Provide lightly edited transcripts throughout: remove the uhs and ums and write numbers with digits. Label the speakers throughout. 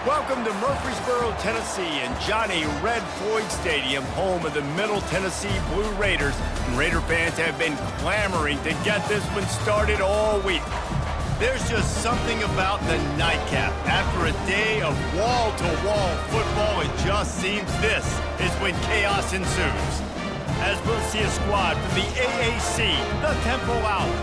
Speaker 1: Welcome to Murfreesboro, Tennessee, and Johnny Red Floyd Stadium, home of the Middle Tennessee Blue Raiders. And Raider fans have been clamoring to get this one started all week. There's just something about the nightcap. After a day of wall-to-wall football, it just seems this is when chaos ensues. As we'll see a squad from the AAC, the Temple Owls,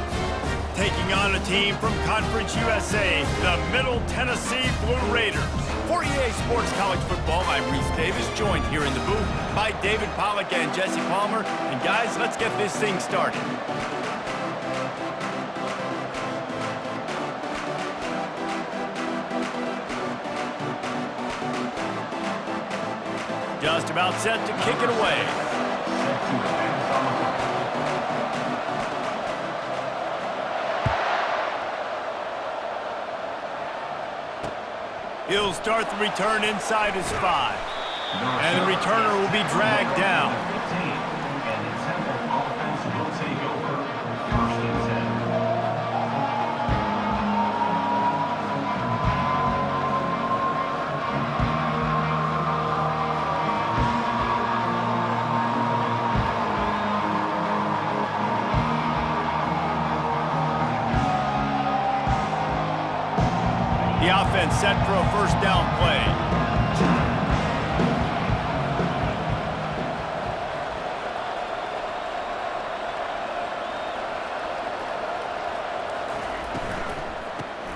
Speaker 1: taking on a team from Conference USA, the Middle Tennessee Blue Raiders. For EA Sports College Football, I'm Reese Davis, joined here in the booth by David Pollack and Jesse Palmer. And guys, let's get this thing started. Just about set to kick it away. He'll start the return inside his 5. And the returner will be dragged down. The offense set for a first down play.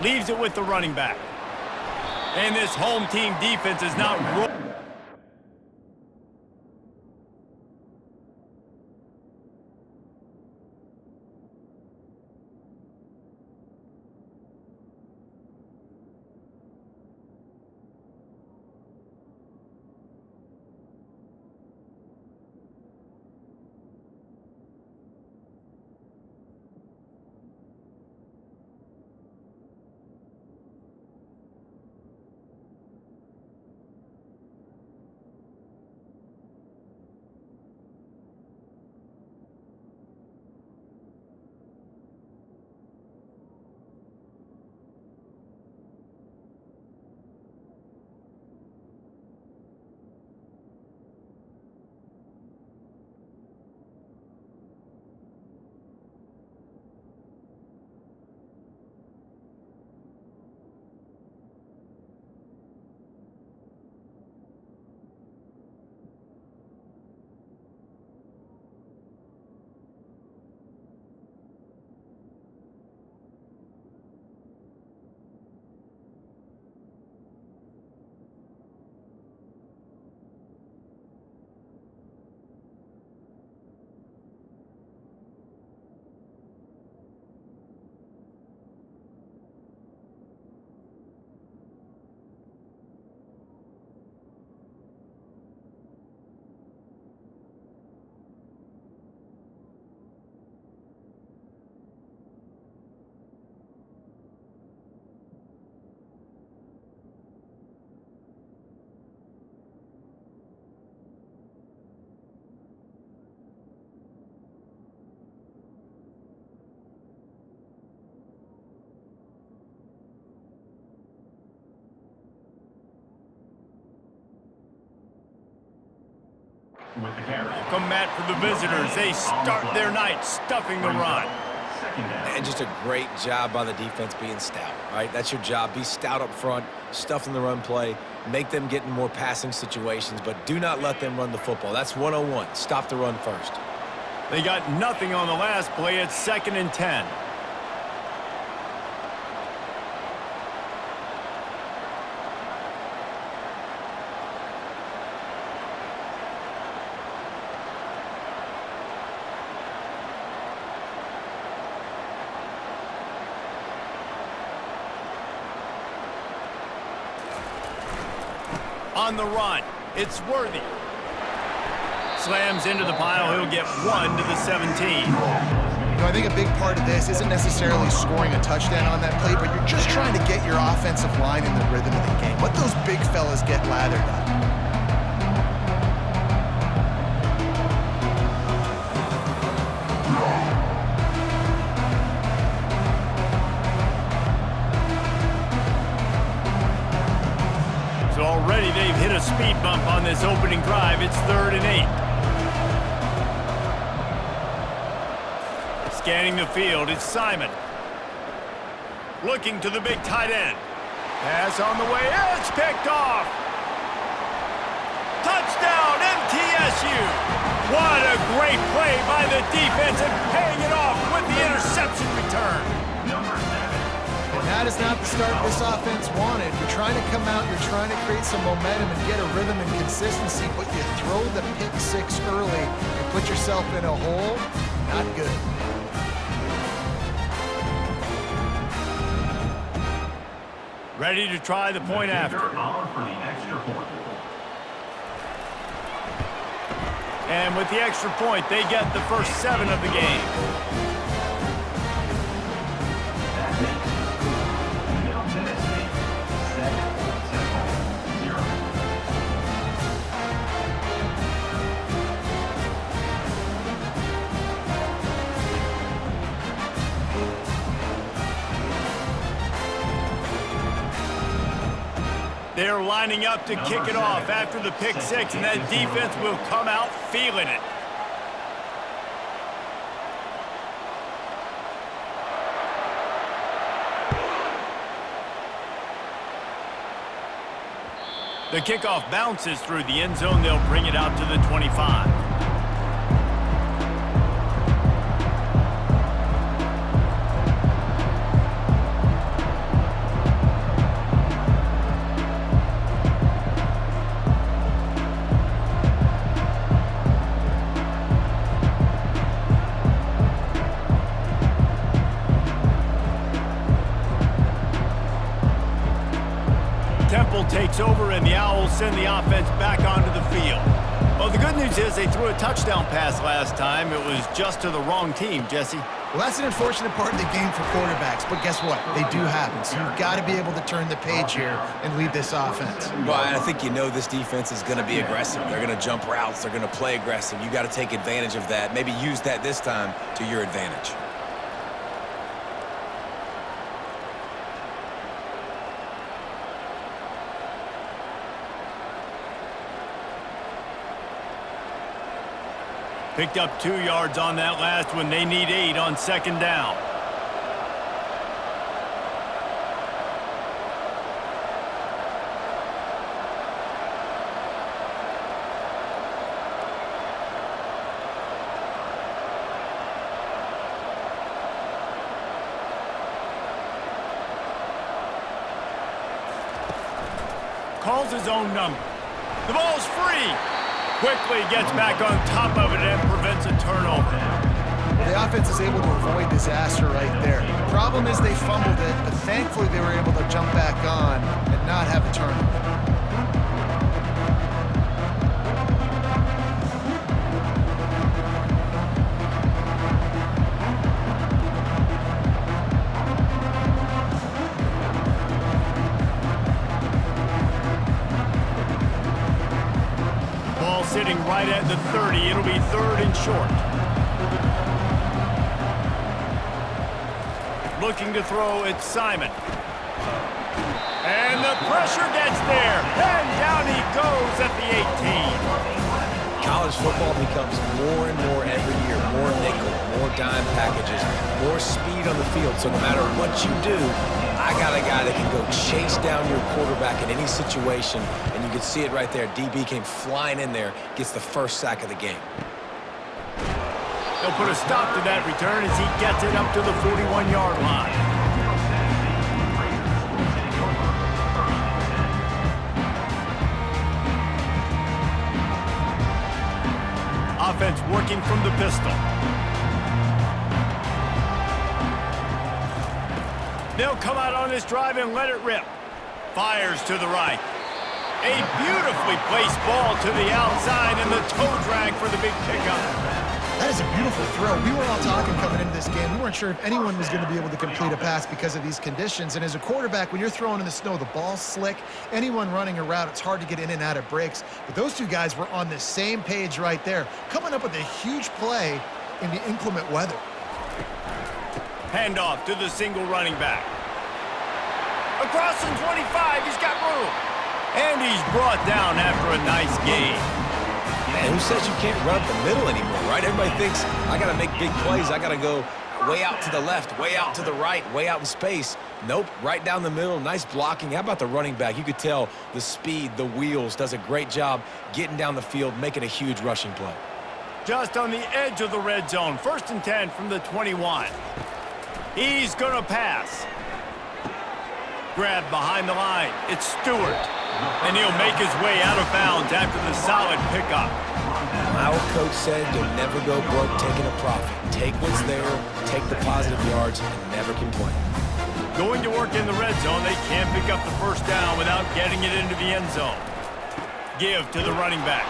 Speaker 1: Leaves it with the running back. And this home team defense is not rolling.
Speaker 2: With the carry.
Speaker 1: Welcome, Matt, for the visitors. They start their night stuffing the run.
Speaker 3: And just a great job by the defense being stout, right? That's your job. Be stout up front, stuffing the run play, make them get in more passing situations, but do not let them run the football. That's 101. Stop the run first.
Speaker 1: They got nothing on the last play. It's 2nd and 10. On the run, it's Worthy. Slams into the pile. He'll get 1 to the 17.
Speaker 4: I think a big part of this isn't necessarily scoring a touchdown on that play, but you're just trying to get your offensive line in the rhythm of the game. Let those big fellas get lathered up.
Speaker 1: speed bump on this opening drive. It's 3rd and 8. Scanning the field, it's Simon. Looking to the big tight end. Pass on the way, it's picked off. Touchdown, MTSU. What a great play by the defense and paying it off with the interception return.
Speaker 4: And that is not the start this offense wanted. You're trying to come out, you're trying to create some momentum and get a rhythm and consistency, but you throw the pick six early and put yourself in a hole. Not good.
Speaker 1: Ready to try the point after. And with the extra point, they get the first 7 of the game. They're lining up to kick it off after the pick six, and that defense will come out feeling it. The kickoff bounces through the end zone. They'll bring it out to the 25. Takes over, and the Owls send the offense back onto the field. Well, the good news is they threw a touchdown pass last time. It was just to the wrong team, Jesse.
Speaker 4: Well, that's an unfortunate part of the game for quarterbacks, but guess what? They do happen, so you've got to be able to turn the page here and lead this offense.
Speaker 3: Well, I think you know this defense is going to be aggressive. They're going to jump routes. They're going to play aggressive. You got to take advantage of that. Maybe use that this time to your advantage.
Speaker 1: Picked up 2 yards on that last one. They need 8 on 2nd down. Calls his own number. The ball's free. Quickly gets back on top of it and prevents a turnover.
Speaker 4: The offense is able to avoid disaster right there. The problem is they fumbled it, but thankfully they were able to jump back on and not have a turnover.
Speaker 1: Sitting right at the 30. It'll be 3rd and short. Looking to throw, it's Simon. And the pressure gets there. And down he goes at the 18.
Speaker 3: College football becomes more and more every year. More nickel, more dime packages, more speed on the field. So no matter what you do, I got a guy that can go chase down your quarterback in any situation, and you can see it right there. DB came flying in there, gets the first sack of the game.
Speaker 1: They'll put a stop to that return as he gets it up to the 41-yard line. Offense working from the pistol. They'll come out on this drive and let it rip. Fires to the right. A beautifully placed ball to the outside and the toe drag for the big pickup.
Speaker 4: That is a beautiful throw. We were all talking coming into this game. We weren't sure if anyone was going to be able to complete a pass because of these conditions. And as a quarterback, when you're throwing in the snow, the ball's slick. Anyone running a route, it's hard to get in and out of breaks. But those two guys were on the same page right there, coming up with a huge play in the inclement weather.
Speaker 1: Handoff to the single running back. Across the 25, he's got room. And he's brought down after a nice gain.
Speaker 3: Man, who says you can't run up the middle anymore, right? Everybody thinks, I got to make big plays. I got to go way out to the left, way out to the right, way out in space. Nope, right down the middle, nice blocking. How about the running back? You could tell the speed, the wheels, does a great job getting down the field, making a huge rushing play.
Speaker 1: Just on the edge of the red zone, 1st and 10 from the 21. He's going to pass. Grab behind the line. It's Stewart. And he'll make his way out of bounds after the solid pickup.
Speaker 3: My old coach said you'll never go broke taking a profit. Take what's there, take the positive yards, and never complain.
Speaker 1: Going to work in the red zone, they can't pick up the 1st down without getting it into the end zone. Give to the running back.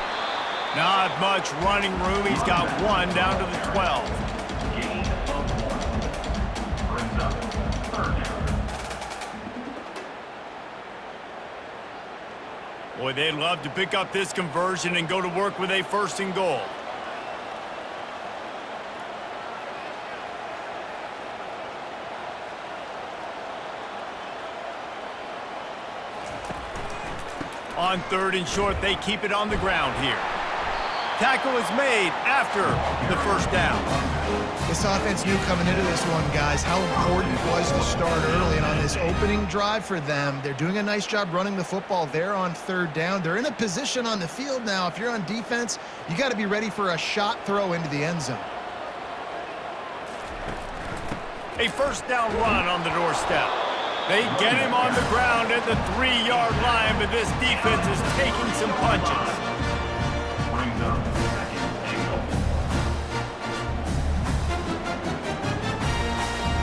Speaker 1: Not much running room. He's got one down to the 12. Boy, they'd love to pick up this conversion and go to work with a 1st and goal. On 3rd and short, they keep it on the ground here. Tackle is made after the 1st down.
Speaker 4: This offense knew coming into this one, guys, how important it was to start early. And on this opening drive for them, they're doing a nice job running the football there on 3rd down. They're in a position on the field now. If you're on defense, you got to be ready for a shot throw into the end zone.
Speaker 1: A 1st down run on the doorstep. They get him on the ground at the 3-yard line, but this defense is taking some punches.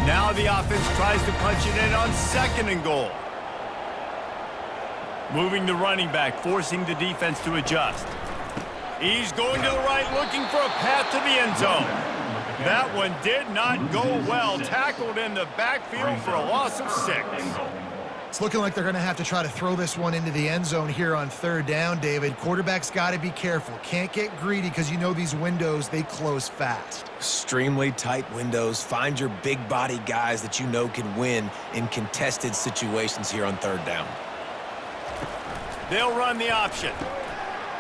Speaker 1: Now the offense tries to punch it in on 2nd and goal. Moving the running back, forcing the defense to adjust. He's going to the right, looking for a path to the end zone. That one did not go well. Tackled in the backfield for a loss of 6.
Speaker 4: It's looking like they're going to have to try to throw this one into the end zone here on 3rd down, David. Quarterback's got to be careful. Can't get greedy because you know these windows, they close fast.
Speaker 3: Extremely tight windows. Find your big body guys that you know can win in contested situations here on 3rd down.
Speaker 1: They'll run the option.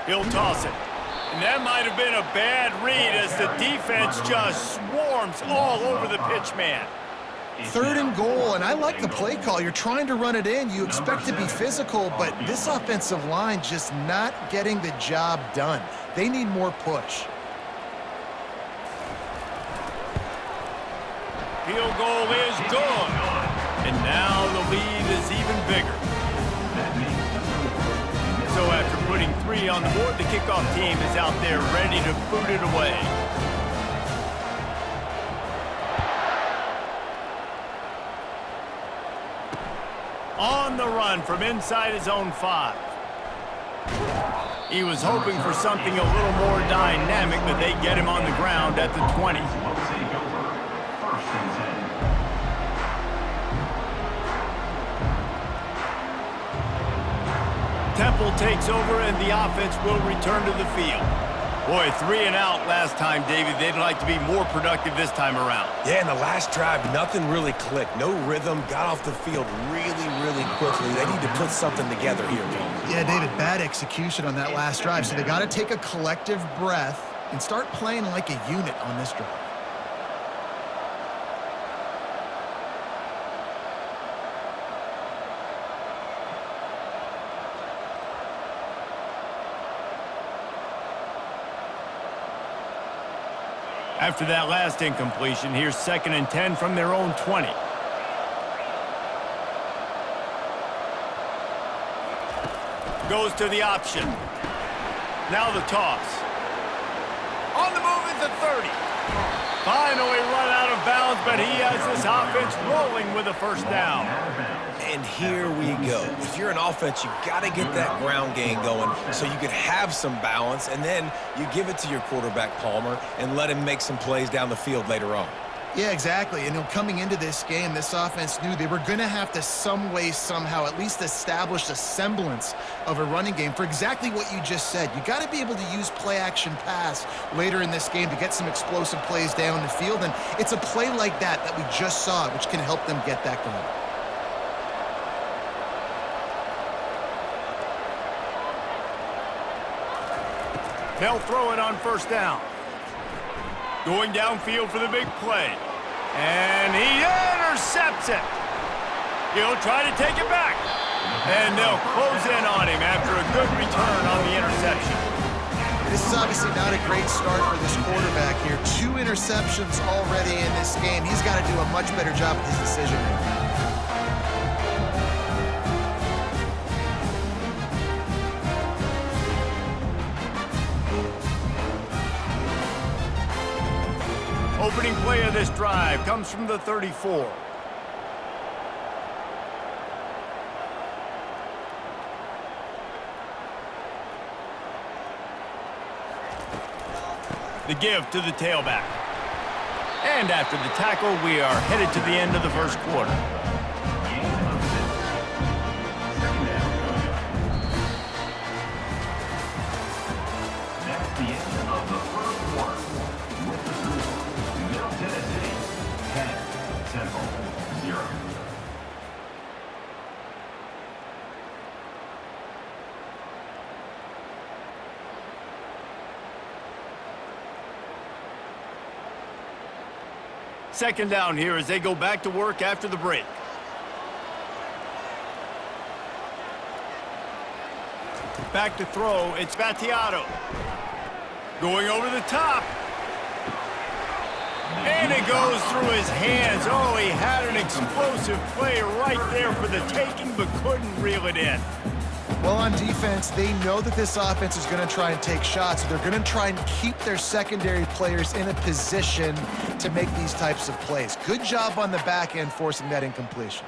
Speaker 1: He'll toss it. And that might have been a bad read as the defense just swarms all over the pitch man.
Speaker 4: 3rd and goal, and I like the play call. You're trying to run it in. You expect to be physical, but this offensive line just not getting the job done. They need more push.
Speaker 1: Field goal is good. And now the lead is even bigger. So after putting 3 on the board, the kickoff team is out there ready to boot it away. On the run from inside his own 5. He was hoping for something a little more dynamic, but they get him on the ground at the 20. Temple takes over and the offense will return to the field. Boy, 3 and out last time, David. They'd like to be more productive this time around.
Speaker 3: Yeah, in the last drive, nothing really clicked. No rhythm, got off the field really quickly. They need to put something together here, Bill.
Speaker 4: Yeah, David, bad execution on that last drive. So they got to take a collective breath and start playing like a unit on this drive.
Speaker 1: After that last incompletion, here's 2nd and 10 from their own 20. Goes to the option. Now the toss. On the move at the 30. Finally run out of bounds, but he has this offense rolling with a 1st down.
Speaker 3: And here we go. If you're an offense, you got to get that ground game going so you can have some balance, and then you give it to your quarterback, Palmer, and let him make some plays down the field later on.
Speaker 4: Yeah, exactly. And coming into this game, this offense knew they were going to have to some way, somehow, at least establish a semblance of a running game for exactly what you just said. You got to be able to use play-action pass later in this game to get some explosive plays down the field, and it's a play like that that we just saw, which can help them get that going.
Speaker 1: They'll throw it on first down. Going downfield for the big play. And he intercepts it. He'll try to take it back. And they'll close in on him after a good return on the interception.
Speaker 4: This is obviously not a great start for this quarterback here. 2 interceptions already in this game. He's got to do a much better job with his decision-making.
Speaker 1: Opening play of this drive comes from the 34. The give to the tailback. And after the tackle, we are headed to the end of the first quarter.
Speaker 2: That's the end of the first quarter. With the score, Middle Tennessee 10, Temple 0.
Speaker 1: Second down here as they go back to work after the break. Back to throw, it's Battiato. Going over the top. And it goes through his hands. Oh, he had an explosive play right there for the taking, but couldn't reel it in.
Speaker 4: Well, on defense, they know that this offense is going to try and take shots. They're going to try and keep their secondary players in a position to make these types of plays. Good job on the back end forcing that incompletion.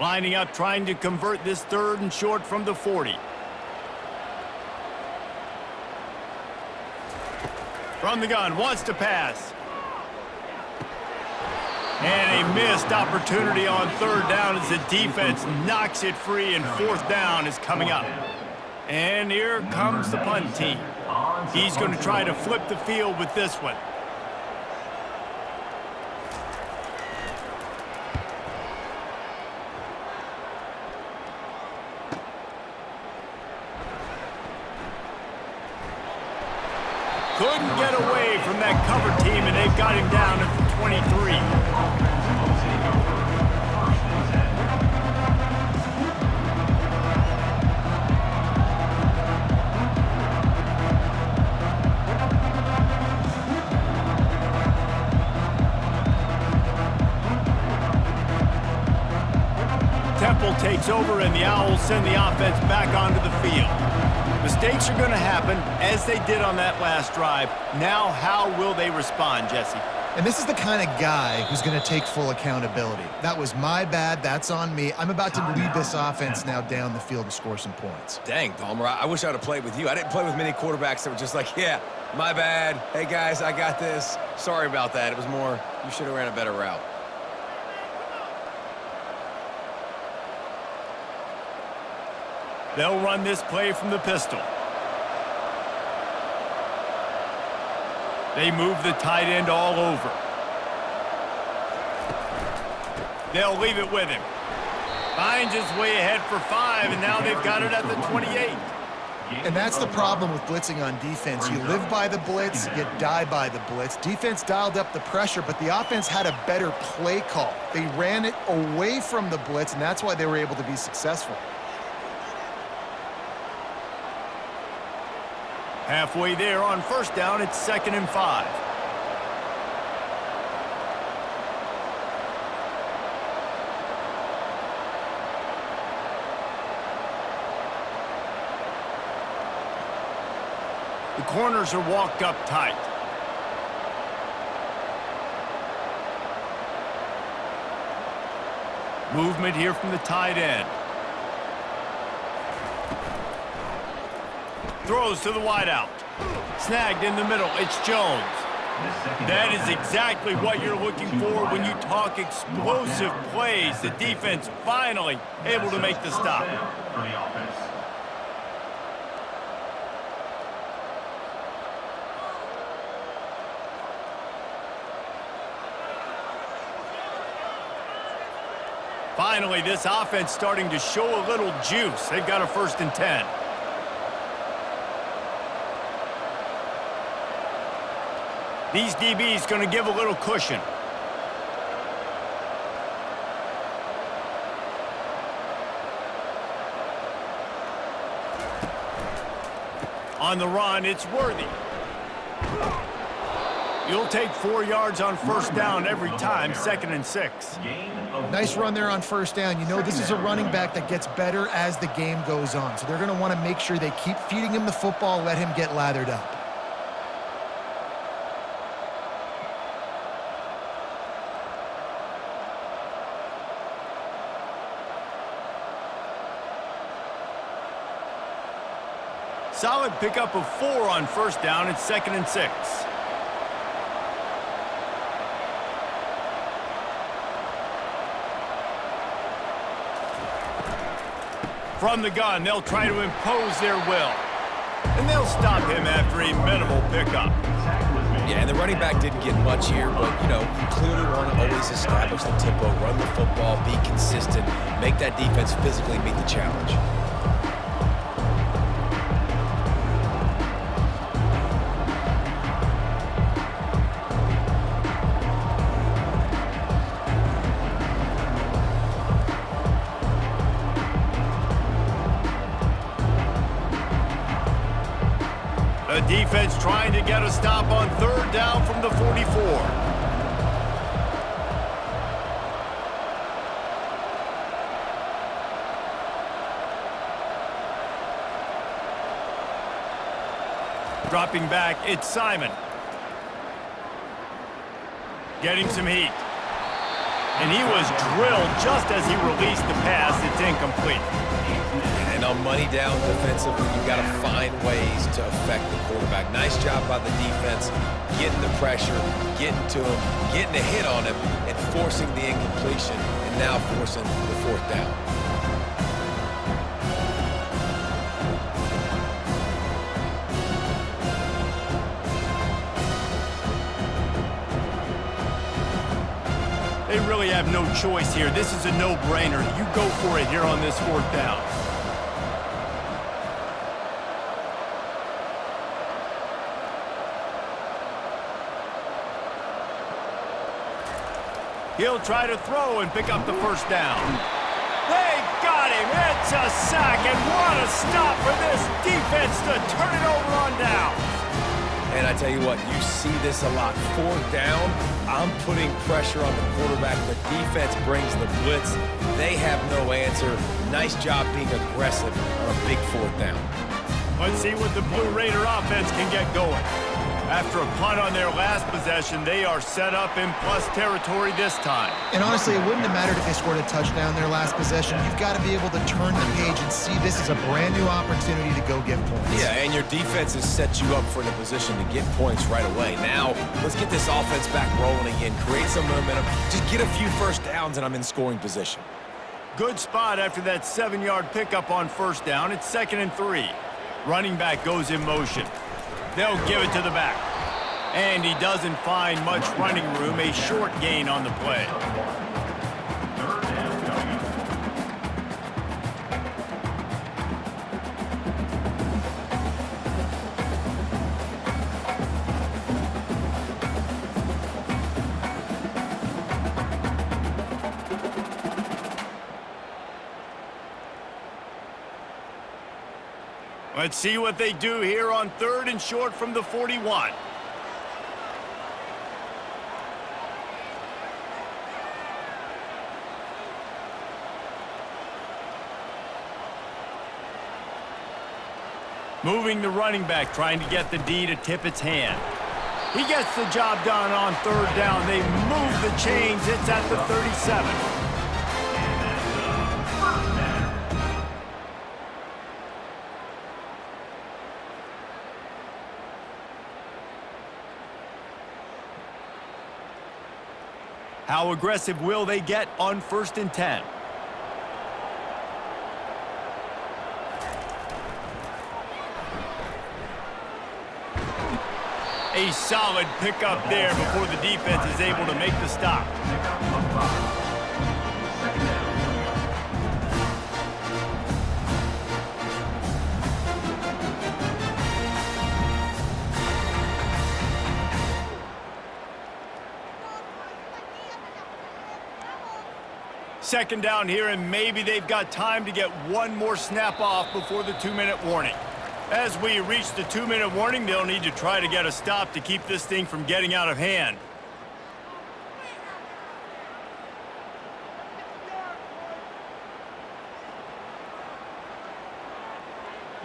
Speaker 1: Lining up, trying to convert this 3rd and short from the 40. From the gun, wants to pass. And a missed opportunity on 3rd down as the defense knocks it free, and 4th down is coming up. And here comes the punt team. He's going to try to flip the field with this one. Couldn't get away from that cover team, and they've got him down at the 23. Temple takes over, and the Owls send the offense back onto the field. Mistakes are going to happen, as they did on that last drive. Now, how will they respond, Jesse?
Speaker 4: And this is the kind of guy who's going to take full accountability. That was my bad. That's on me. I'm about to lead this offense now down the field to score some points.
Speaker 3: Dang, Palmer, I wish I'd have played with you. I didn't play with many quarterbacks that were just like, yeah, my bad. Hey, guys, I got this. Sorry about that. It was more, you should have ran a better route.
Speaker 1: They'll run this play from the pistol. They move the tight end all over. They'll leave it with him. Finds his way ahead for 5, and now they've got it at the 28.
Speaker 4: And that's the problem with blitzing on defense. You live by the blitz, you die by the blitz. Defense dialed up the pressure, but the offense had a better play call. They ran it away from the blitz, and that's why they were able to be successful.
Speaker 1: Halfway there on 1st down, it's 2nd and 5. The corners are walked up tight. Movement here from the tight end. Throws to the wideout. Snagged in the middle. It's Jones. That is exactly what you're looking for when you talk explosive plays. The defense finally able to make the stop. Finally, this offense starting to show a little juice. They've got a 1st and 10. These DBs going to give a little cushion. On the run, it's Worthy. You'll take 4 yards on first down every time, 2nd and 6.
Speaker 4: Nice run there on first down. You know this is a running back that gets better as the game goes on. So they're going to want to make sure they keep feeding him the football, let him get lathered up.
Speaker 1: Solid pickup of 4 on first down. It's 2nd and 6. From the gun, they'll try to impose their will. And they'll stop him after a minimal pickup.
Speaker 3: Yeah, and the running back didn't get much here, but, you know, you clearly want to always establish the tempo, run the football, be consistent, make that defense physically meet the challenge.
Speaker 1: The defense trying to get a stop on 3rd down from the 44. Dropping back, it's Simon. Getting some heat. And he was drilled just as he released the pass. It's incomplete.
Speaker 3: And on money down defensively, you've got to find ways to affect the quarterback. Nice job by the defense, getting the pressure, getting to him, getting a hit on him, and forcing the incompletion, and now forcing the 4th down.
Speaker 1: They really have no choice here. This is a no-brainer. You go for it here on this 4th down. He'll try to throw and pick up the first down. They got him. It's a sack, and what a stop for this defense to turn it over on down.
Speaker 3: And I tell you what, you see this a lot. 4th down, I'm putting pressure on the quarterback. The defense brings the blitz. They have no answer. Nice job being aggressive on a big 4th down.
Speaker 1: Let's see what the Blue Raider offense can get going. After a punt on their last possession, they are set up in plus territory this time.
Speaker 4: And honestly, it wouldn't have mattered if they scored a touchdown their last possession. You've got to be able to turn the page and see this is a brand new opportunity to go get points.
Speaker 3: Yeah, and your defense has set you up for the position to get points right away. Now, let's get this offense back rolling again, create some momentum, just get a few first downs, and I'm in scoring position.
Speaker 1: Good spot after that 7-yard pickup on first down. It's 2nd and 3. Running back goes in motion. They'll give it to the back. And he doesn't find much running room, a short gain on the play. Let's see what they do here on 3rd and short from the 41. Moving the running back, trying to get the D to tip its hand. He gets the job done on 3rd down. They move the chains. It's at the 37. How aggressive will they get on 1st and 10? A solid pickup there before the defense is able to make the stop. Second down here, and maybe they've got time to get one more snap off before the 2-minute warning. As we reach the 2-minute warning, they'll need to try to get a stop to keep this thing from getting out of hand.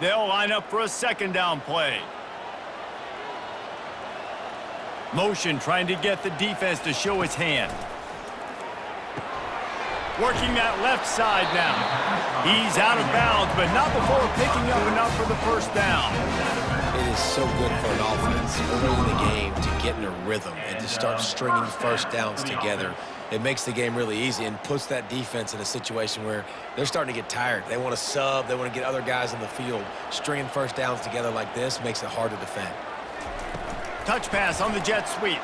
Speaker 1: They'll line up for a second down play. Motion trying to get the defense to show its hand. Working that left side now. He's out of bounds, but not before picking up enough for the first down.
Speaker 3: It is so good for an offense early in the game to get in a rhythm and to start stringing first downs together. It makes the game really easy and puts that defense in a situation where they're starting to get tired. They want to sub. They want to get other guys on the field. Stringing first downs together like this makes it hard to defend.
Speaker 1: Touch pass on the jet sweep.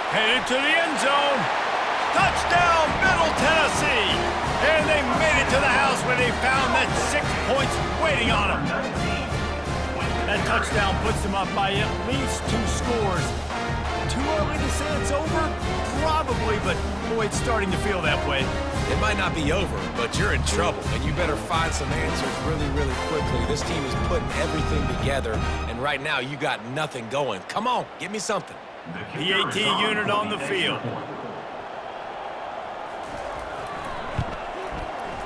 Speaker 1: Headed to the end zone. Touchdown, Middle Tennessee. And they made it to the house when they found that 6 points waiting on them. That touchdown puts them up by at least 2 scores. Too early to say it's over? Probably, but boy, it's starting to feel that way.
Speaker 3: It might not be over, but you're in trouble, and you better find some answers really, really quickly. This team is putting everything together, and right now you got nothing going. Come on, give me something.
Speaker 1: PAT unit on the field.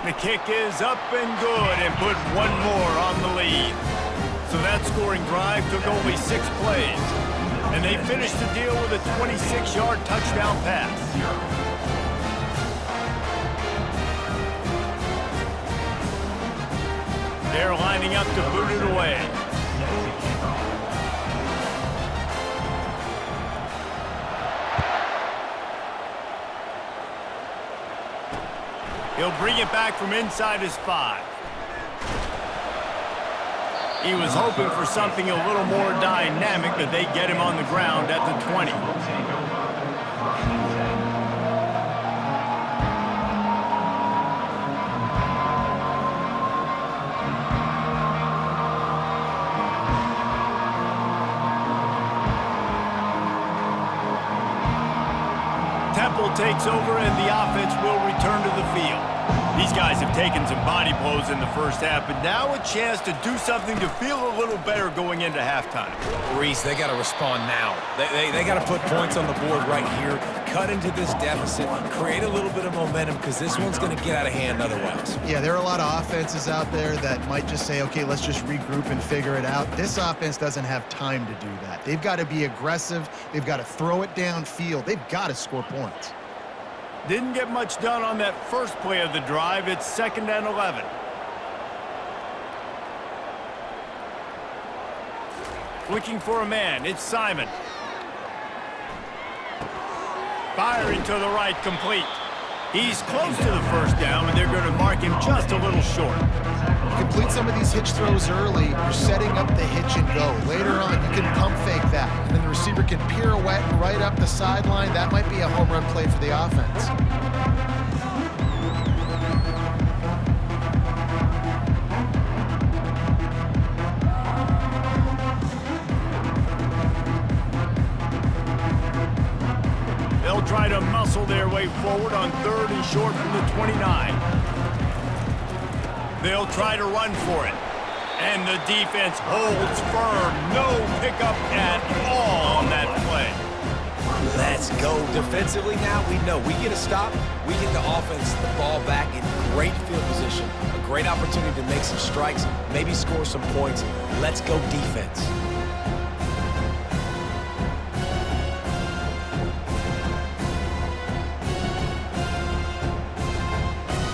Speaker 1: The kick is up and good and put one more on the lead. So that scoring drive took only 6 plays. And they finished the deal with a 26-yard touchdown pass. They're lining up to boot it away. He'll bring it back from inside his 5. He was hoping for something a little more dynamic, but they get him on the ground at the 20. Temple takes over and the offense will return to the field. These guys have taken some body blows in the first half, but now a chance to do something to feel a little better going into halftime.
Speaker 3: Reese, they got to respond now. They got to put points on the board right here, cut into this deficit, create a little bit of momentum because this one's going to get out of hand otherwise.
Speaker 4: Yeah, there are a lot of offenses out there that might just say, okay, let's just regroup and figure it out. This offense doesn't have time to do that. They've got to be aggressive. They've got to throw it downfield. They've got to score points.
Speaker 1: Didn't get much done on that first play of the drive. It's 2nd and 11. Looking for a man. It's Simon. Firing to the right, complete. He's close to the first down, and they're going to mark him just a little short.
Speaker 4: You complete some of these hitch throws early, you're setting up the hitch and go. Later on, you can pump fake that, and then the receiver can pirouette right up the sideline. That might be a home run play for the offense.
Speaker 1: They'll try to muscle their way forward on 3rd and short from the 29. They'll try to run for it. And the defense holds firm. No pickup at all on that play.
Speaker 3: Let's go. Defensively now, we know we get a stop. We get the offense the ball back in great field position. A great opportunity to make some strikes, maybe score some points. Let's go defense.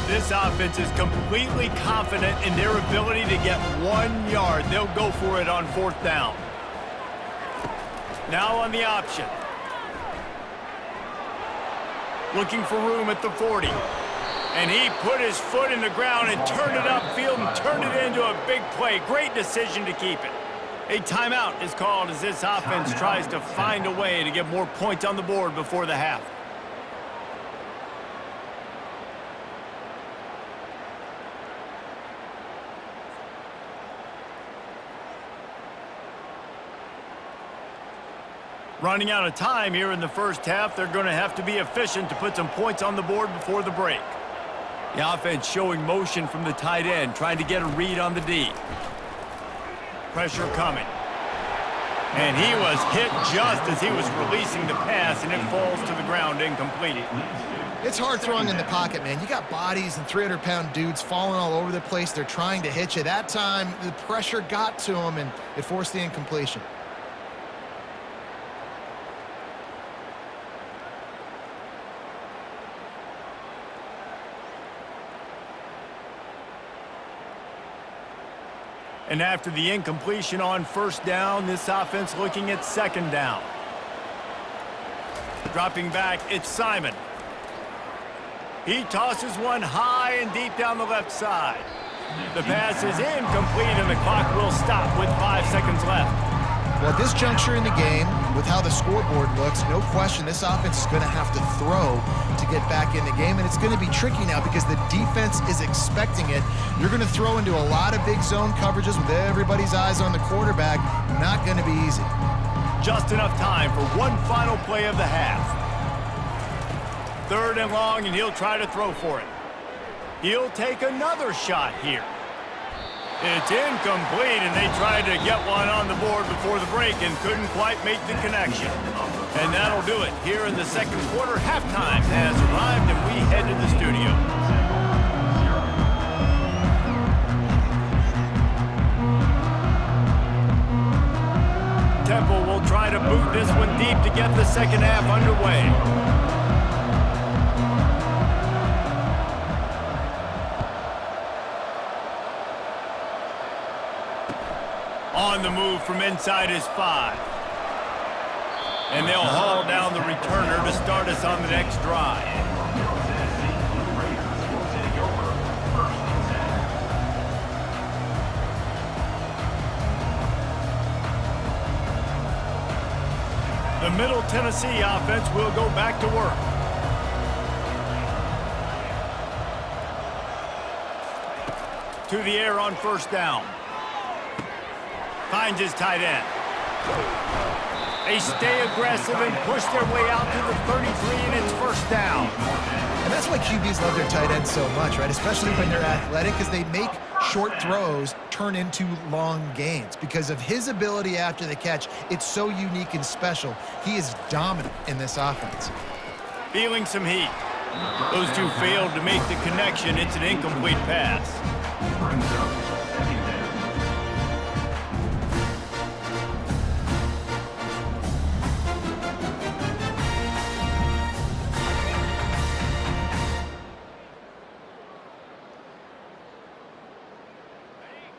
Speaker 1: This offense is completely confident in their ability to get 1 yard. They'll go for it on 4th down. Now on the option. Looking for room at the 40. And he put his foot in the ground and turned it upfield and turned it into a big play. Great decision to keep it. A timeout is called as this offense tries to find a way to get more points on the board before the half. Running out of time here in the first half, they're going to have to be efficient to put some points on the board before the break. The offense showing motion from the tight end, trying to get a read on the D. Pressure coming. And he was hit just as he was releasing the pass, and it falls to the ground incomplete.
Speaker 4: It's hard throwing in the pocket, man. You got bodies and 300-pound dudes falling all over the place. They're trying to hit you. That time, the pressure got to him, and it forced the incompletion.
Speaker 1: And after the incompletion on first down, this offense looking at second down. Dropping back, it's Simon. He tosses one high and deep down the left side. The pass is incomplete, and the clock will stop with 5 seconds left.
Speaker 4: Well, at this juncture in the game, with how the scoreboard looks, no question this offense is going to have to throw to get back in the game, and it's going to be tricky now because the defense is expecting it. You're going to throw into a lot of big zone coverages with everybody's eyes on the quarterback. Not going to be easy.
Speaker 1: Just enough time for one final play of the half. 3rd and long, and he'll try to throw for it. He'll take another shot here. It's incomplete, and they tried to get one on the board before the break and couldn't quite make the connection. And that'll do it here in the second quarter. Halftime has arrived, and we head to the studio. Temple will try to boot this one deep to get the second half underway. On the move from inside his 5. And they'll haul down the returner to start us on the next drive. The Middle Tennessee offense will go back to work. To the air on first down. Finds his tight end. They stay aggressive and push their way out to the 33, and it's first down.
Speaker 4: And that's why QBs love their tight ends so much, right? Especially when they're athletic, because they make short throws turn into long gains. Because of his ability after the catch, it's so unique and special. He is dominant in this offense.
Speaker 1: Feeling some heat. Those two failed to make the connection. It's an incomplete pass.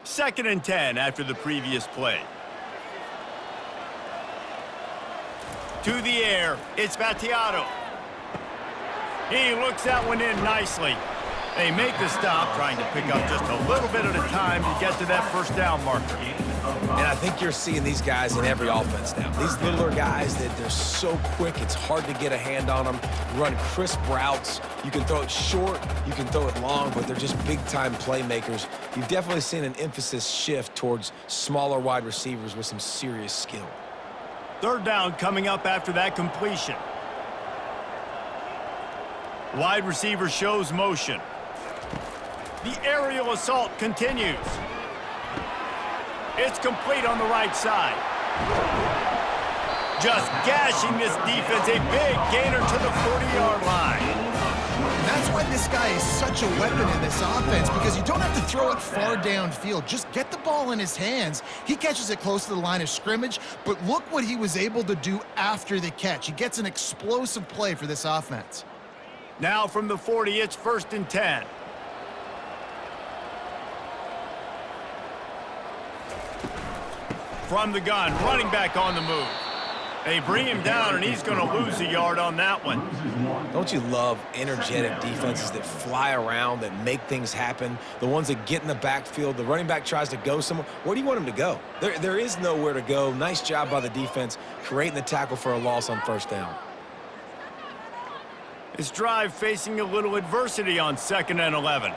Speaker 1: Second and 10 after the previous play. To the air, it's Battiato. He looks that one in nicely. They make the stop, trying to pick up just a little bit at a time to get to that first down marker.
Speaker 3: And I think you're seeing these guys in every offense now. These littler guys, they're so quick, it's hard to get a hand on them. Run crisp routes. You can throw it short, you can throw it long, but they're just big-time playmakers. You've definitely seen an emphasis shift towards smaller wide receivers with some serious skill.
Speaker 1: 3rd down coming up after that completion. Wide receiver shows motion. The aerial assault continues. It's complete on the right side. Just gashing this defense, a big gainer to the 40-yard line.
Speaker 4: And that's why this guy is such a weapon in this offense, because you don't have to throw it far downfield. Just get the ball in his hands. He catches it close to the line of scrimmage, but look what he was able to do after the catch. He gets an explosive play for this offense.
Speaker 1: Now from the 40, it's 1st and 10. From the gun, running back on the move. They bring him down, and he's going to lose a yard on that one.
Speaker 3: Don't you love energetic defenses that fly around, that make things happen? The ones that get in the backfield, the running back tries to go somewhere. Where do you want him to go? There is nowhere to go. Nice job by the defense, creating the tackle for a loss on first down.
Speaker 1: This drive facing a little adversity on 2nd and 11.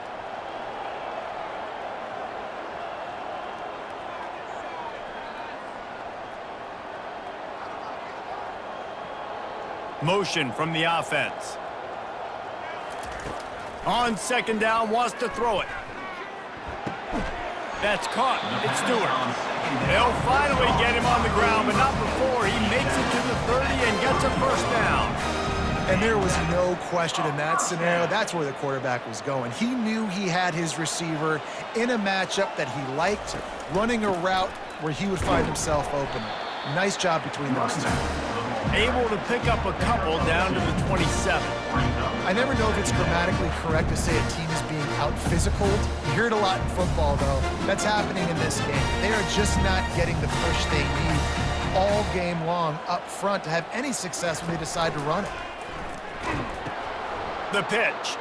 Speaker 1: Motion from the offense. On second down, wants to throw it. That's caught. It's Stewart. They'll finally get him on the ground, but not before he makes it to the 30 and gets a first down.
Speaker 4: And there was no question in that scenario. That's where the quarterback was going. He knew he had his receiver in a matchup that he liked, running a route where he would find himself open. Nice job between those two.
Speaker 1: Able to pick up a couple down to the 27.
Speaker 4: I never know if it's grammatically correct to say a team is being out-physicaled. You hear it a lot in football, though. That's happening in this game. They are just not getting the push they need all game long up front to have any success when they decide to run it.
Speaker 1: The pitch.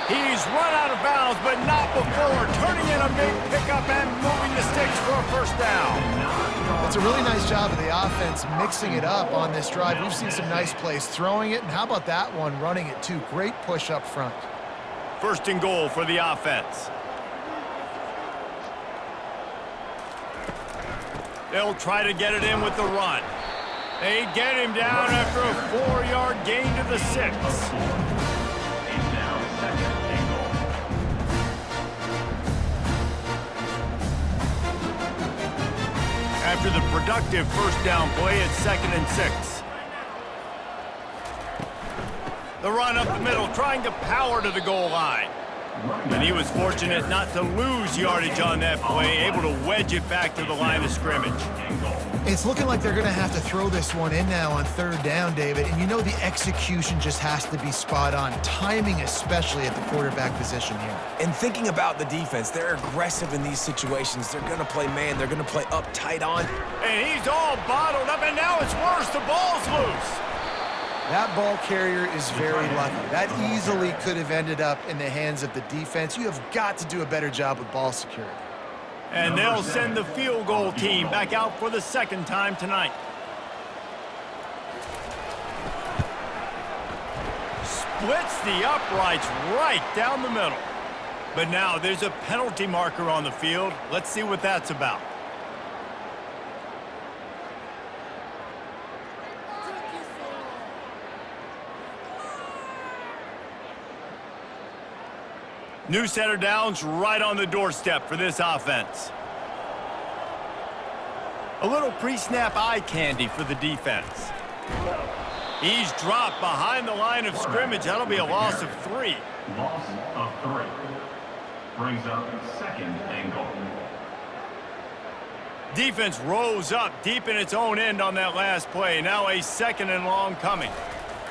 Speaker 1: He's run out of bounds, but not before turning in a big pickup and moving the sticks for a first down.
Speaker 4: It's a really nice job of the offense mixing it up on this drive. We've seen some nice plays throwing it, and how about that one running it too? Great push up front.
Speaker 1: First and goal for the offense. They'll try to get it in with the run. They get him down after a 4-yard gain to the 6. After the productive first down play, it's 2nd and 6. The run up the middle, trying to power to the goal line. And he was fortunate not to lose yardage on that play, able to wedge it back to the line of scrimmage.
Speaker 4: It's looking like they're going to have to throw this one in now on 3rd down, David. And you know the execution just has to be spot on. Timing especially at the quarterback position here.
Speaker 3: And thinking about the defense, they're aggressive in these situations. They're going to play man. They're going to play up tight on.
Speaker 1: And he's all bottled up, and now it's worse. The ball's loose.
Speaker 4: That ball carrier is very lucky. That easily could have ended up in the hands of the defense. You have got to do a better job with ball security.
Speaker 1: And they'll send the field goal team back out for the 2nd time tonight. Splits the uprights right down the middle. But now there's a penalty marker on the field. Let's see what that's about. New set of downs right on the doorstep for this offense. A little pre-snap eye candy for the defense. He's dropped behind the line of scrimmage. That'll be a loss of 3.
Speaker 2: Loss of 3. Brings up 2nd and goal.
Speaker 1: Defense rose up deep in its own end on that last play. Now a 2nd and long coming.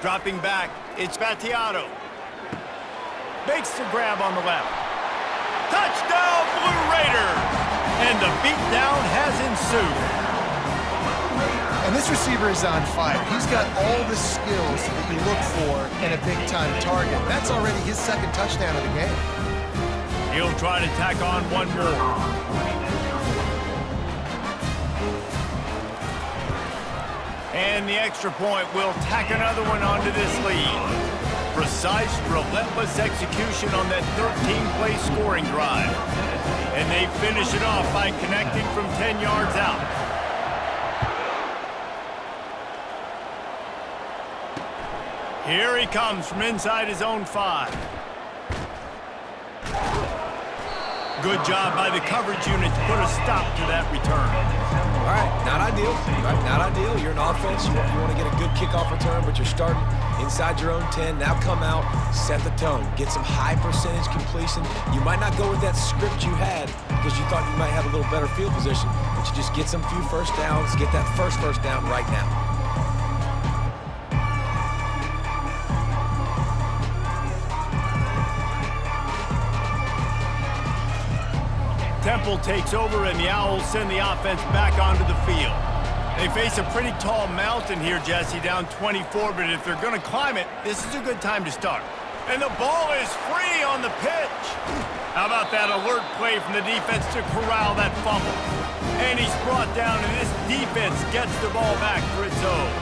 Speaker 1: Dropping back, it's Battiato. Makes the grab on the left. Touchdown, Blue Raiders! And the beatdown has ensued.
Speaker 4: And this receiver is on fire. He's got all the skills that you look for in a big-time target. That's already his 2nd touchdown of the game.
Speaker 1: He'll try to tack on one more. And the extra point will tack another one onto this lead. Precise, relentless execution on that 13-play scoring drive. And they finish it off by connecting from 10 yards out. Here he comes from inside his own 5. Good job by the coverage unit to put a stop to that return.
Speaker 3: All right, not ideal. Right, not ideal. You're an offense. You want to get a good kickoff return, but you're starting inside your own 10. Now come out, set the tone. Get some high percentage completion. You might not go with that script you had because you thought you might have a little better field position, but you just get some few first downs, get that first down right now.
Speaker 1: Temple takes over, and the Owls send the offense back onto the field. They face a pretty tall mountain here, Jesse, down 24, but if they're going to climb it, this is a good time to start. And the ball is free on the pitch. How about that alert play from the defense to corral that fumble? And he's brought down, and this defense gets the ball back for its own.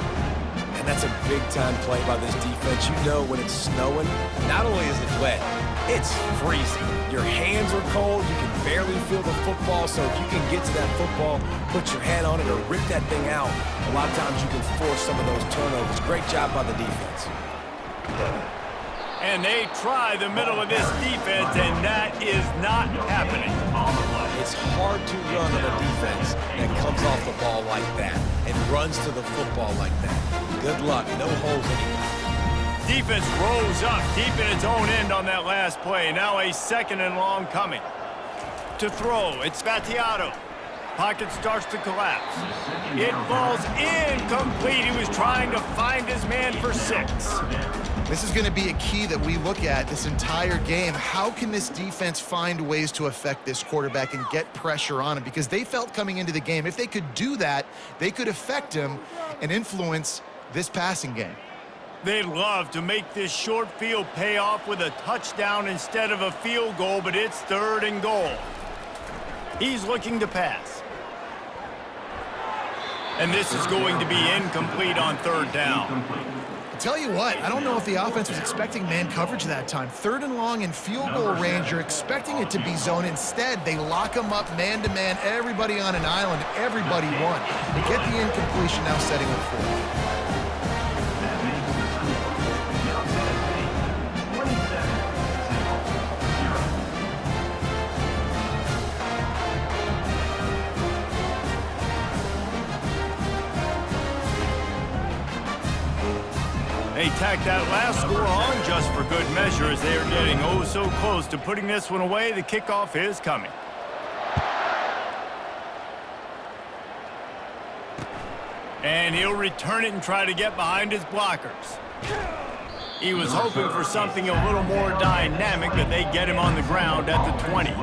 Speaker 3: And that's a big-time play by this defense. You know when it's snowing, not only is it wet, it's freezing. Your hands are cold. You can barely feel the football. So if you can get to that football, put your hand on it, or rip that thing out, a lot of times you can force some of those turnovers. Great job by the defense.
Speaker 1: And they try the middle of this defense, and that is not happening.
Speaker 3: It's hard to run on a defense that comes off the ball like that and runs to the football like that. Good luck. No holes anywhere.
Speaker 1: Defense rolls up deep in its own end on that last play. Now a 2nd and long coming. To throw, it's Fatiato. Pocket starts to collapse. It falls incomplete. He was trying to find his man for 6.
Speaker 4: This is going to be a key that we look at this entire game. How can this defense find ways to affect this quarterback and get pressure on him? Because they felt coming into the game, if they could do that, they could affect him and influence this passing game.
Speaker 1: They'd love to make this short field pay off with a touchdown instead of a field goal, but it's 3rd and goal. He's looking to pass. And this is going to be incomplete on 3rd down.
Speaker 4: Tell you what, I don't know if the offense was expecting man coverage that time. 3rd and long in field goal range, you're expecting it to be zone. Instead, they lock them up man-to-man, everybody on an island, everybody won. They get the incompletion, now setting up 4th.
Speaker 1: They tack that last score on just for good measure as they are getting oh so close to putting this one away. The kickoff is coming. And he'll return it and try to get behind his blockers. He was hoping for something a little more dynamic, but they get him on the ground at the 20.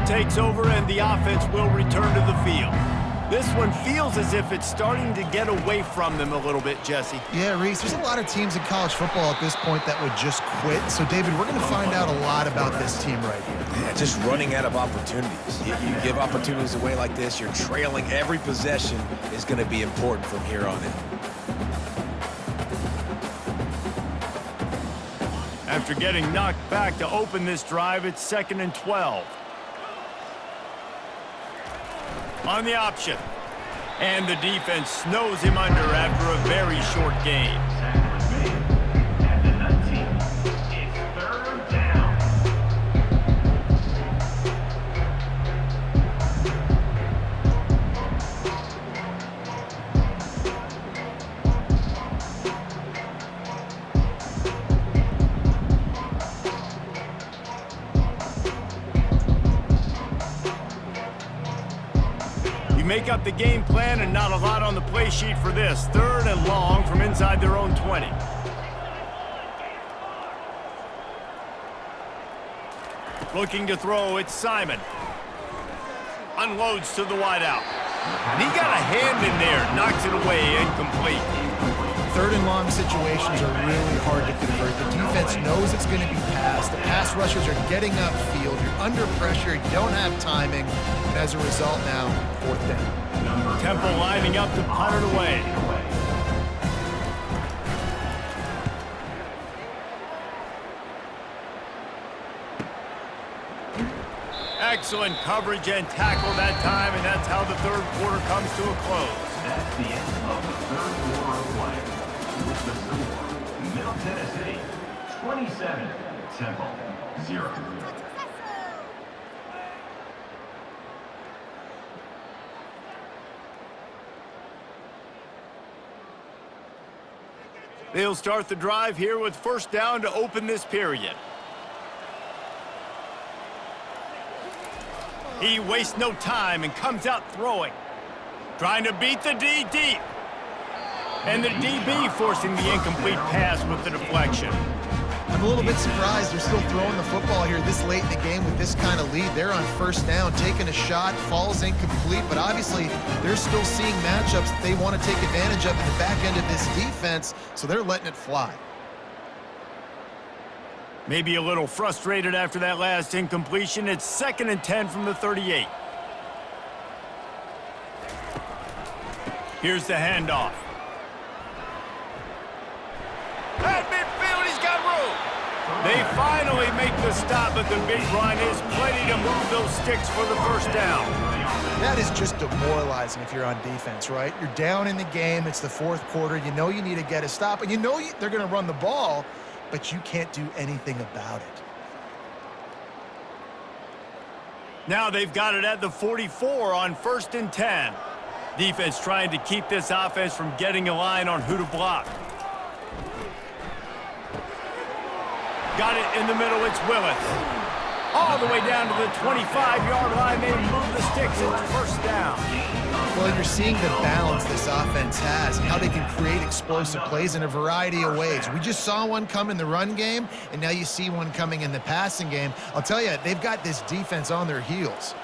Speaker 1: Takes over and the offense will return to the field. This one feels as if it's starting to get away from them a little bit, Jesse.
Speaker 4: Yeah, Reese, there's a lot of teams in college football at this point that would just quit. So, David, we're going to find out a lot about this team right here.
Speaker 3: Yeah, just running out of opportunities. You give opportunities away like this, you're trailing. Every possession is going to be important from here on in.
Speaker 1: After getting knocked back to open this drive, it's 2nd and 12. On the option. And the defense snows him under after a very short gain.
Speaker 2: At the 19, it's 3rd down.
Speaker 1: Make up the game plan and not a lot on the play sheet for this. 3rd and long from inside their own 20. Looking to throw, it's Simon. Unloads to the wideout. And he got a hand in there, knocks it away, incomplete.
Speaker 4: 3rd and long situations are really hard to convert. The defense knows it's going to be passed. The pass rushers are getting upfield. You're under pressure. You don't have timing. And as a result now, 4th down.
Speaker 1: Temple lining up to punt it away. Excellent coverage and tackle that time, and that's how the 3rd quarter comes to a close.
Speaker 2: That's the end of the 3rd quarter of play. With the score, Middle Tennessee 27, Temple 0.
Speaker 1: They'll start the drive here with 1st down to open this period. He wastes no time and comes out throwing. Trying to beat the D deep. And the DB forcing the incomplete pass with the deflection.
Speaker 4: I'm a little bit surprised they're still throwing the football here this late in the game with this kind of lead. They're on 1st down, taking a shot, falls incomplete, but obviously they're still seeing matchups that they want to take advantage of in the back end of this defense, so they're letting it fly.
Speaker 1: Maybe a little frustrated after that last incompletion. It's 2nd and 10 from the 38. Here's the handoff. At midfield, he's got room. They finally make the stop, but the big run is plenty to move those sticks for the first down.
Speaker 4: That is just demoralizing if you're on defense, right? You're down in the game. It's the 4th quarter. You know you need to get a stop, and you know they're going to run the ball, but you can't do anything about it.
Speaker 1: Now they've got it at the 44 on 1st and 10. Defense trying to keep this offense from getting a line on who to block. Got it in the middle, it's Willis. All the way down to the 25-yard line, they move the sticks, it's 1st down.
Speaker 4: Well, you're seeing the balance this offense has and how they can create explosive plays in a variety of ways. We just saw one come in the run game, and now you see one coming in the passing game. I'll tell you, they've got this defense on their heels.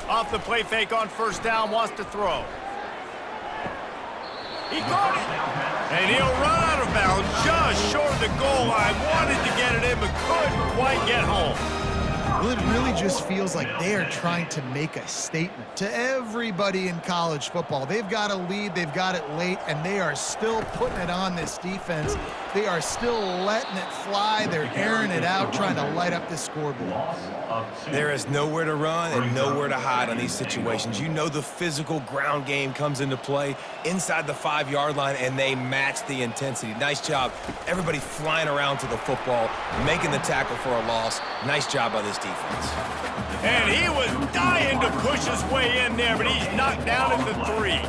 Speaker 1: Off the play fake on 1st down, wants to throw. He caught it, and he'll run out of bounds just short of the goal line. Wanted to get it in, but couldn't quite get home.
Speaker 4: Well, it really just feels like they are trying to make a statement to everybody in college football. They've got a lead, they've got it late, and they are still putting it on this defense. They are still letting it fly. They're airing it out, trying to light up the scoreboard.
Speaker 3: There is nowhere to run and nowhere to hide on these situations. You know the physical ground game comes into play inside the 5-yard line, and they match the intensity. Nice job. Everybody flying around to the football, making the tackle for a loss. Nice job by this defense.
Speaker 1: And he was dying to push his way in there, but he's knocked down at the 3.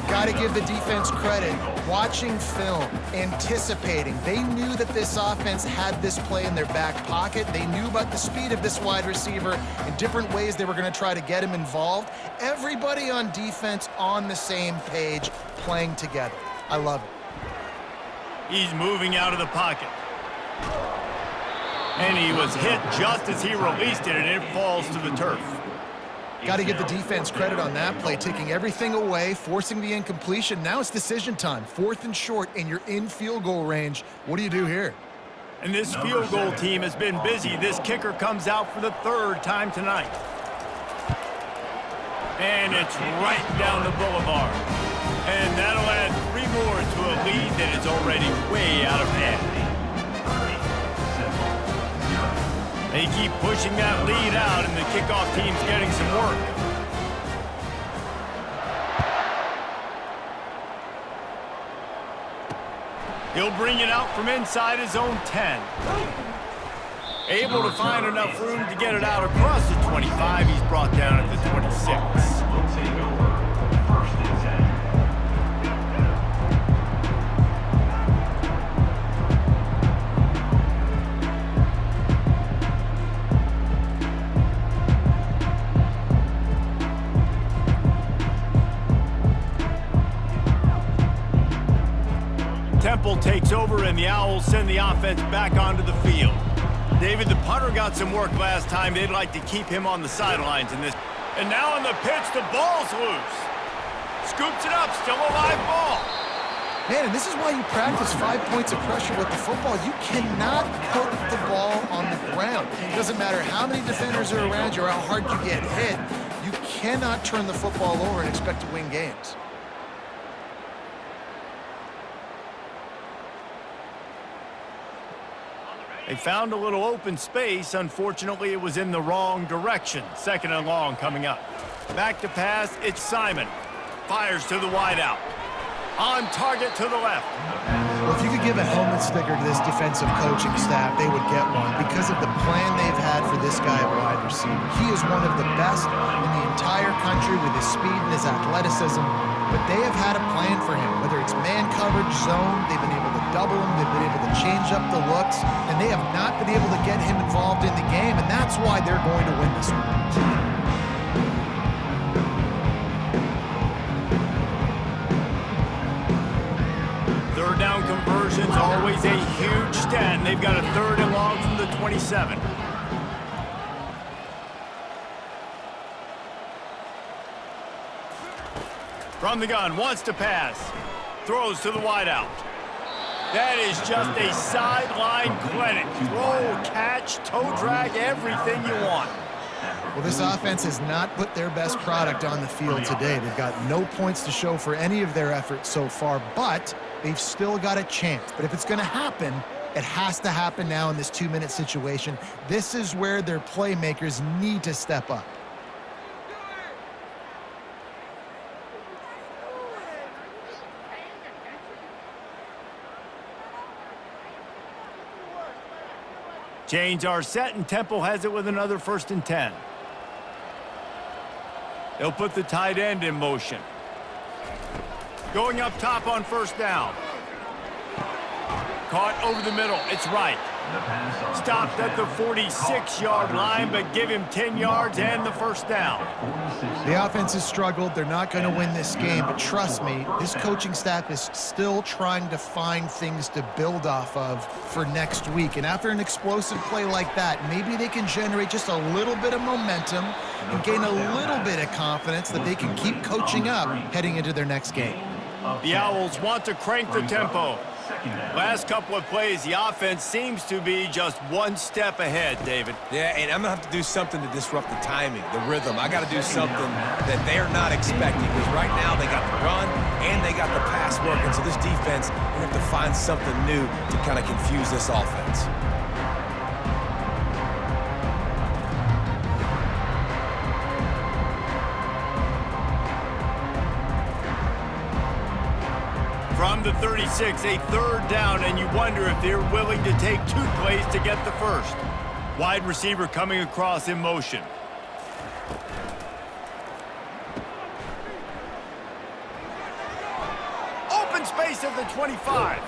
Speaker 4: Got to give the defense credit. Watching film, anticipating. They knew that this offense had this play in their back pocket. They knew about the speed of this wide receiver and different ways they were going to try to get him involved. Everybody on defense on the same page, playing together. I love it.
Speaker 1: He's moving out of the pocket. And he was hit just as he released it, and it falls to the turf.
Speaker 4: Got to give the defense credit on that play, taking everything away, forcing the incompletion. Now it's decision time. 4th and short, and you're in field goal range. What do you do here?
Speaker 1: And this field goal team has been busy. This kicker comes out for the 3rd time tonight. And it's right down the boulevard. And that'll add 3 more to a lead that is already way out of hand. They keep pushing that lead out, and the kickoff team's getting some work. He'll bring it out from inside his own 10. Able to find enough room to get it out across the 25. He's brought down at the 26.
Speaker 2: Will take over 1st and 10.
Speaker 1: Temple takes over, and the Owls send the offense back onto the field. David, the punter got some work last time. They'd like to keep him on the sidelines in this. And now on the pitch, the ball's loose. Scoops it up, still a live ball.
Speaker 4: Man, and this is why you practice 5 points of pressure with the football. You cannot put the ball on the ground. It doesn't matter how many defenders are around you or how hard you get hit. You cannot turn the football over and expect to win games.
Speaker 1: They found a little open space. Unfortunately, it was in the wrong direction. 2nd and long coming up. Back to pass, it's Simon. Fires to the wideout. On target to the left.
Speaker 4: Well, if you could give a helmet sticker to this defensive coaching staff, they would get one because of the plan they've had for this guy at wide receiver. He is one of the best in the entire country with his speed and his athleticism, but they have had a plan for him, whether it's man coverage, zone, they've been able to double him, they've been able to change up the looks, and they have not been able to get him involved in the game, and that's why they're going to win this one.
Speaker 1: 3rd down conversion's always a huge stat, and they've got a 3rd and long from the 27. From the gun, wants to pass. Throws to the wideout. That is just a sideline clinic. Throw, catch, toe drag, everything you want.
Speaker 4: Well, this offense has not put their best product on the field today. They've got no points to show for any of their efforts so far, but they've still got a chance. But if it's going to happen, it has to happen now in this 2-minute situation. This is where their playmakers need to step up.
Speaker 1: Chains are set, and Temple has it with another 1st and 10. They'll put the tight end in motion. Going up top on 1st down. Caught over the middle. It's right. Stopped at the 46-yard line, but give him 10 yards and the 1st down.
Speaker 4: The offense has struggled. They're not going to win this game, but trust me, this coaching staff is still trying to find things to build off of for next week. And after an explosive play like that, maybe they can generate just a little bit of momentum and gain a little bit of confidence that they can keep coaching up heading into their next game.
Speaker 1: The Owls want to crank the tempo. Last couple of plays, the offense seems to be just one step ahead, David.
Speaker 3: Yeah, and I'm going to have to do something to disrupt the timing, the rhythm. I got to do something that they're not expecting, because right now they got the run and they got the pass working. So this defense, they have to find something new to kind of confuse this offense.
Speaker 1: From the 36, a 3rd down, and you wonder if they're willing to take 2 plays to get the 1st. Wide receiver coming across in motion. Open space at the 25.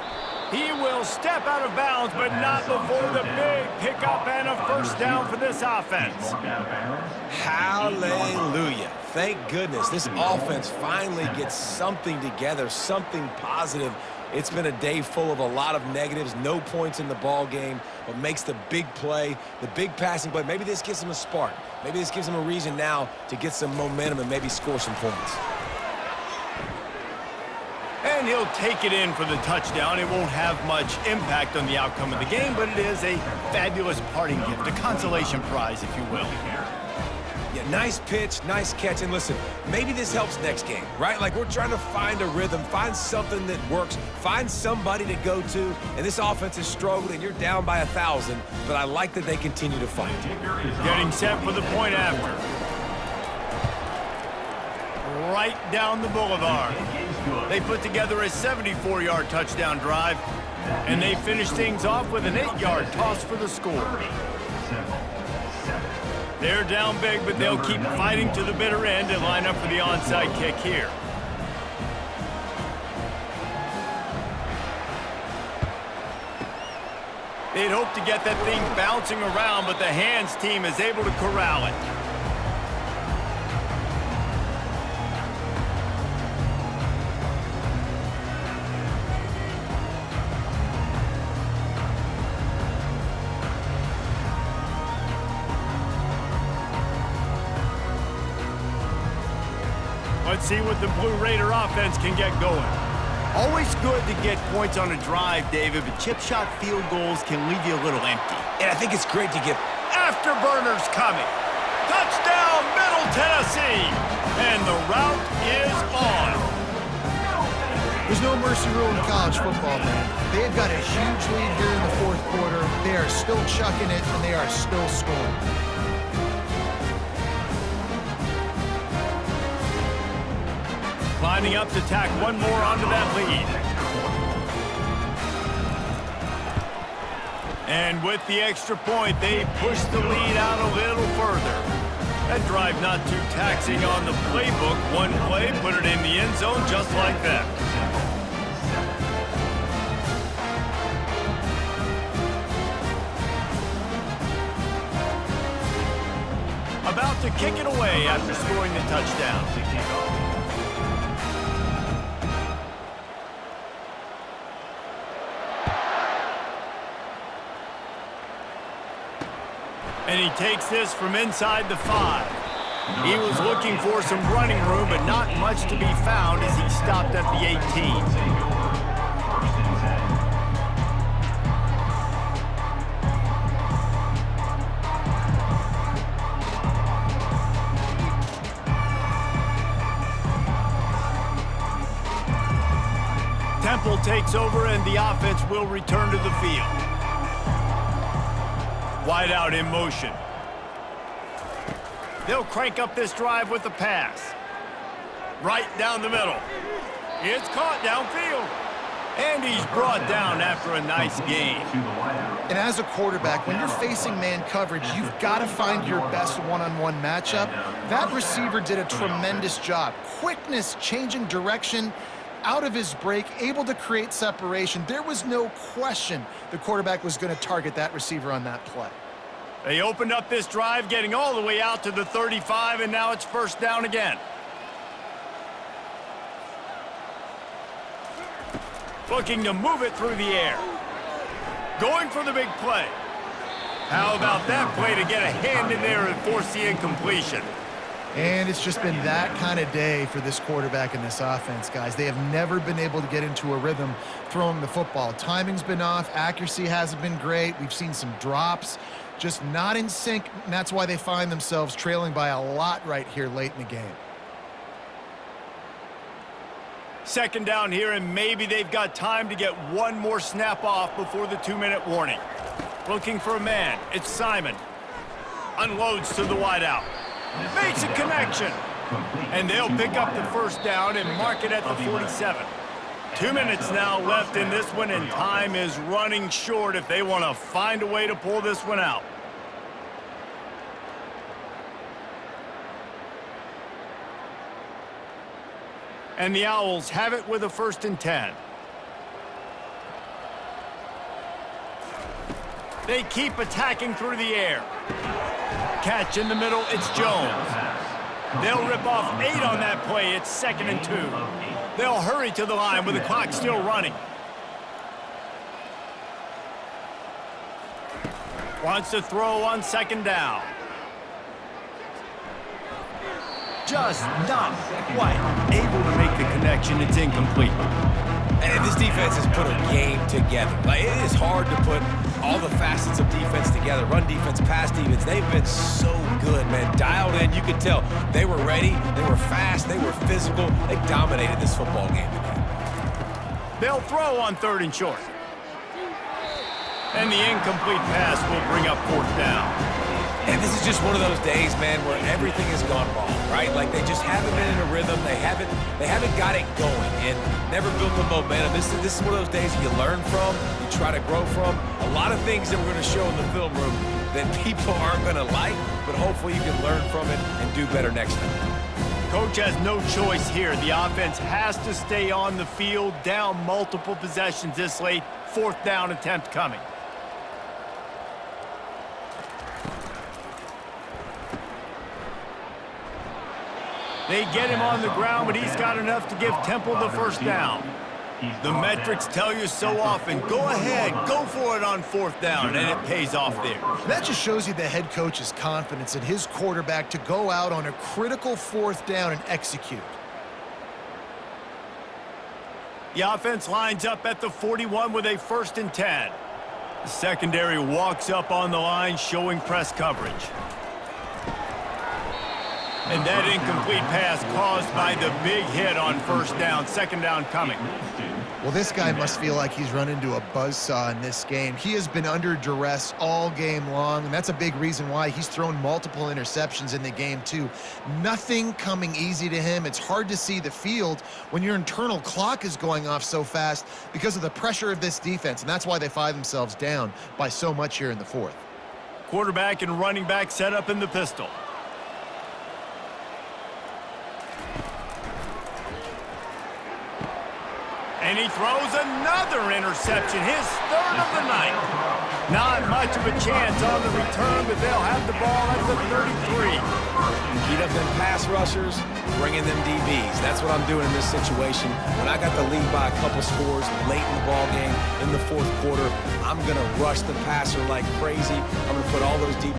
Speaker 1: He will step out of bounds, but not before the big pickup and a 1st down for this offense.
Speaker 3: Hallelujah. Thank goodness this offense finally gets something together, something positive. It's been a day full of a lot of negatives, no points in the ball game, but makes the big play, the big passing play. Maybe this gives them a spark. Maybe this gives them a reason now to get some momentum and maybe score some points.
Speaker 1: And he'll take it in for the touchdown. It won't have much impact on the outcome of the game, but it is a fabulous parting gift, a consolation prize, if you will.
Speaker 3: Yeah, nice pitch, nice catch. And listen, maybe this helps next game, right? Like, we're trying to find a rhythm, find something that works, find somebody to go to. And this offense has struggled, and you're down by 1,000, but I like that they continue to fight.
Speaker 1: Getting set for the point after. Right down the boulevard. They put together a 74-yard touchdown drive, and they finish things off with an 8-yard toss for the score. They're down big, but they'll keep fighting to the bitter end and line up for the onside kick here. They'd hope to get that thing bouncing around, but the hands team is able to corral it. Let's see what the Blue Raider offense can get going. Always good to get points on a drive, David, but chip shot field goals can leave you a little empty.
Speaker 3: And I think it's great to get
Speaker 1: Afterburners coming. Touchdown, Middle Tennessee. And the route is on.
Speaker 4: There's no mercy rule in college football, man. They've got a huge lead here in the 4th quarter. They are still chucking it, and they are still scoring.
Speaker 1: Lining up to tack one more onto that lead. And with the extra point, they push the lead out a little further. That drive not too taxing on the playbook. One play, put it in the end zone just like that. About to kick it away after scoring the touchdown. And he takes this from inside the 5. He was looking for some running room, but not much to be found as he stopped at the 18. takes over and the offense will return to the field. Wide out in motion. They'll crank up this drive with the pass. Right down the middle. It's caught downfield. And he's brought down after a nice gain.
Speaker 4: And as a quarterback, when you're facing man coverage, you've got to find your best one-on-one matchup. That receiver did a tremendous job. Quickness, changing direction, out of his break, able to create separation. There was no question the quarterback was going to target that receiver on that play.
Speaker 1: They opened up this drive, getting all the way out to the 35, and now it's first down again. Looking to move it through the air. Going for the big play. How about that play to get a hand in there and force the incompletion?
Speaker 4: And it's just been that kind of day for this quarterback and this offense, guys. They have never been able to get into a rhythm throwing the football. Timing's been off. Accuracy hasn't been great. We've seen some drops. Just not in sync, and that's why they find themselves trailing by a lot right here late in the game.
Speaker 1: Second down here, and maybe they've got time to get one more snap off before the 2-minute warning. Looking for a man. It's Simon. Unloads to the wideout. Makes a connection. And they'll pick up the first down and mark it at the 47. 2 minutes now left in this one, and time is running short if they want to find a way to pull this one out. And the Owls have it with a 1st and 10. They keep attacking through the air. Catch in the middle, it's Jones. They'll rip off 8 on that play. It's 2nd and 2. They'll hurry to the line with the clock still running. Wants to throw on 2nd down. Just not quite able to make the connection. It's incomplete.
Speaker 3: And this defense has put a game together. Like, it is hard to put all the facets of defense together. Run defense, pass defense. They've been so good, man. Dialed in. You could tell they were ready. They were fast. They were physical. They dominated this football game today.
Speaker 1: They'll throw on 3rd and short. And the incomplete pass will bring up 4th down.
Speaker 3: And this is just one of those days, man, where everything has gone wrong, right? Like, they just haven't been in a rhythm. They haven't got it going and never built the momentum. This is one of those days you learn from, you try to grow from. A lot of things that we're going to show in the film room that people aren't going to like, but hopefully you can learn from it and do better next time.
Speaker 1: Coach has no choice here. The offense has to stay on the field, down multiple possessions this late. 4th down attempt coming. They get him on the ground, but he's got enough to give Temple the 1st down. The metrics tell you so often, go ahead, go for it on 4th down, and it pays off there.
Speaker 4: That just shows you the head coach's confidence in his quarterback to go out on a critical 4th down and execute.
Speaker 1: The offense lines up at the 41 with a 1st and 10. The secondary walks up on the line, showing press coverage. And that incomplete pass caused by the big hit on 1st down. 2nd down coming.
Speaker 4: Well, this guy must feel like he's run into a buzzsaw in this game. He has been under duress all game long, and that's a big reason why he's thrown multiple interceptions in the game, too. Nothing coming easy to him. It's hard to see the field when your internal clock is going off so fast because of the pressure of this defense, and that's why they find themselves down by so much here in the 4th.
Speaker 1: Quarterback and running back set up in the pistol. And he throws another interception, his 3rd of the night. Not much of a chance on the return, but they'll have the ball at the 33.
Speaker 3: Beat up them pass rushers, bring in them DBs. That's what I'm doing in this situation. When I got the lead by a couple scores late in the ball game, in the 4th quarter, I'm going to rush the passer like crazy. I'm going to put all those DBs